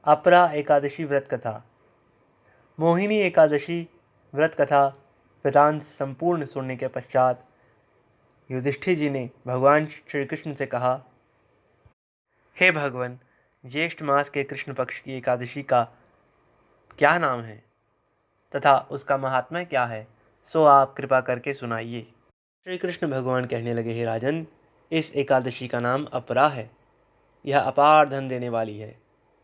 अपरा एकादशी व्रत कथा। मोहिनी एकादशी व्रत कथा वृतांत संपूर्ण सुनने के पश्चात युधिष्ठिर जी ने भगवान श्री कृष्ण से कहा, हे भगवान, ज्येष्ठ मास के कृष्ण पक्ष की एकादशी का क्या नाम है तथा उसका महात्म्य क्या है, सो आप कृपा करके सुनाइए। श्री कृष्ण भगवान कहने लगे, हे राजन, इस एकादशी का नाम अपरा है। यह अपार धन देने वाली है।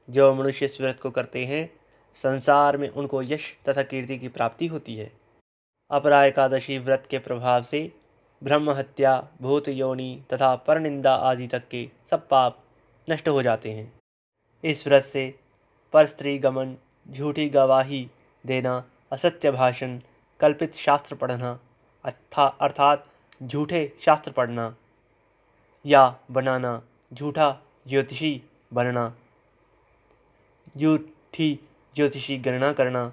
जो मनुष्य इस व्रत को करते हैं, संसार में उनको यश तथा कीर्ति की प्राप्ति होती है। अपरा एकादशी व्रत के प्रभाव से ब्रह्म हत्या, भूत योनि तथा परनिंदा आदि तक के सब पाप नष्ट हो जाते हैं। इस व्रत से पर स्त्री गमन, झूठी गवाही देना, असत्य भाषण, कल्पित शास्त्र पढ़ना अर्थात झूठे शास्त्र पढ़ना या बनाना, झूठा ज्योतिषी बनना, झूठी ज्योतिषी गणना करना,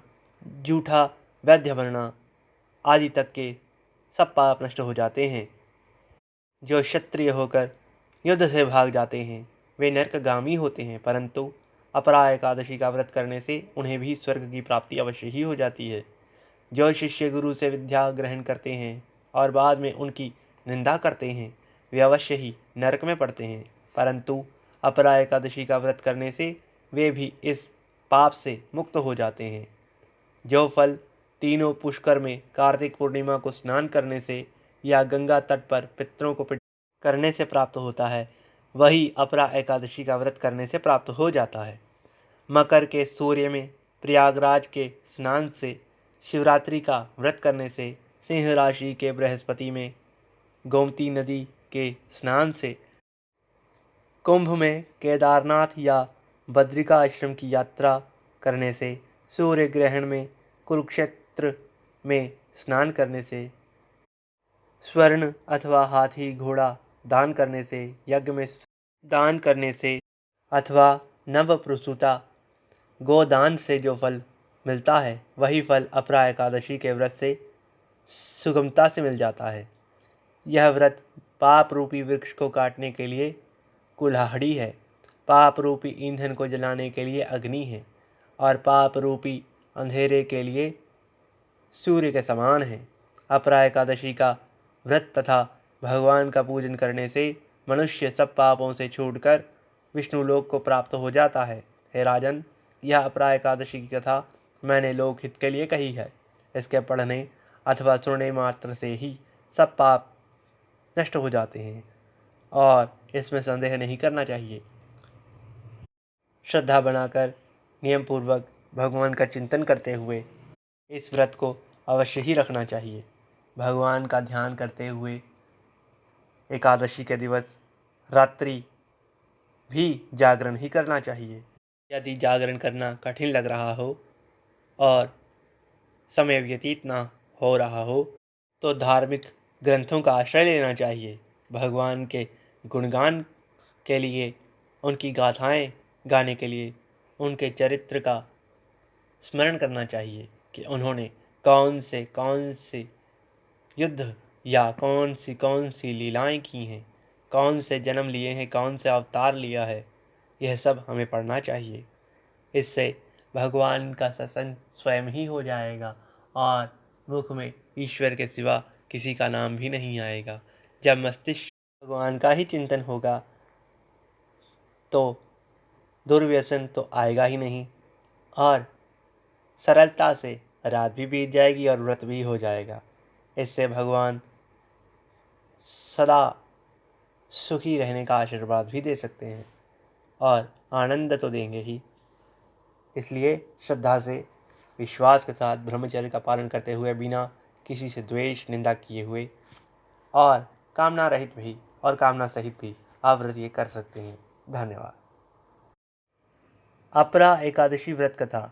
झूठा वैद्य बनना आदि तक के सब पाप नष्ट हो जाते हैं। जो क्षत्रिय होकर युद्ध से भाग जाते हैं वे नरकगामी होते हैं, परंतु अपरा एकादशी का व्रत करने से उन्हें भी स्वर्ग की प्राप्ति अवश्य ही हो जाती है। जो शिष्य गुरु से विद्या ग्रहण करते हैं और बाद में उनकी निंदा करते हैं वे अवश्य ही नरक में पड़ते हैं, परंतु अपरा एकादशी का व्रत करने से वे भी इस पाप से मुक्त हो जाते हैं। जो फल तीनों पुष्कर में कार्तिक पूर्णिमा को स्नान करने से या गंगा तट पर पितरों को करने से प्राप्त होता है, वही अपरा एकादशी का व्रत करने से प्राप्त हो जाता है। मकर के सूर्य में प्रयागराज के स्नान से, शिवरात्रि का व्रत करने से, सिंह राशि के बृहस्पति में गोमती नदी के स्नान से, कुंभ में केदारनाथ या बद्रिका आश्रम की यात्रा करने से, सूर्य ग्रहण में कुरुक्षेत्र में स्नान करने से, स्वर्ण अथवा हाथी घोड़ा दान करने से, यज्ञ में दान करने से अथवा नवप्रसूता गोदान से जो फल मिलता है वही फल अपरा एकादशी के व्रत से सुगमता से मिल जाता है। यह व्रत पाप रूपी वृक्ष को काटने के लिए कुल्हाड़ी है, पाप रूपी ईंधन को जलाने के लिए अग्नि है और पाप रूपी अंधेरे के लिए सूर्य के समान है। अपरा एकादशी का व्रत तथा भगवान का पूजन करने से मनुष्य सब पापों से छूटकर विष्णु लोक को प्राप्त हो जाता है। हे राजन, यह अपरा एकादशी की कथा मैंने लोकहित के लिए कही है। इसके पढ़ने अथवा सुनने मात्र से ही सब पाप नष्ट हो जाते हैं और इसमें संदेह नहीं करना चाहिए। श्रद्धा बनाकर नियम पूर्वक भगवान का चिंतन करते हुए इस व्रत को अवश्य ही रखना चाहिए। भगवान का ध्यान करते हुए एकादशी के दिवस रात्रि भी जागरण ही करना चाहिए। यदि जागरण करना कठिन लग रहा हो और समय व्यतीत ना हो रहा हो तो धार्मिक ग्रंथों का आश्रय लेना चाहिए। भगवान के गुणगान के लिए, उनकी गाथाएं गाने के लिए उनके चरित्र का स्मरण करना चाहिए कि उन्होंने कौन से युद्ध या कौन सी लीलाएं की हैं, कौन से जन्म लिए हैं, कौन से अवतार लिया है, यह सब हमें पढ़ना चाहिए। इससे भगवान का सत्संग स्वयं ही हो जाएगा और मुख में ईश्वर के सिवा किसी का नाम भी नहीं आएगा। जब मस्तिष्क भगवान का ही चिंतन होगा तो दुर्व्यसन तो आएगा ही नहीं और सरलता से रात भी बीत जाएगी और व्रत भी हो जाएगा। इससे भगवान सदा सुखी रहने का आशीर्वाद भी दे सकते हैं और आनंद तो देंगे ही। इसलिए श्रद्धा से, विश्वास के साथ ब्रह्मचर्य का पालन करते हुए, बिना किसी से द्वेष निंदा किए हुए और कामना रहित भी और कामना सहित भी आप व्रत ये कर सकते हैं। धन्यवाद। अपरा एकादशी व्रत कथा।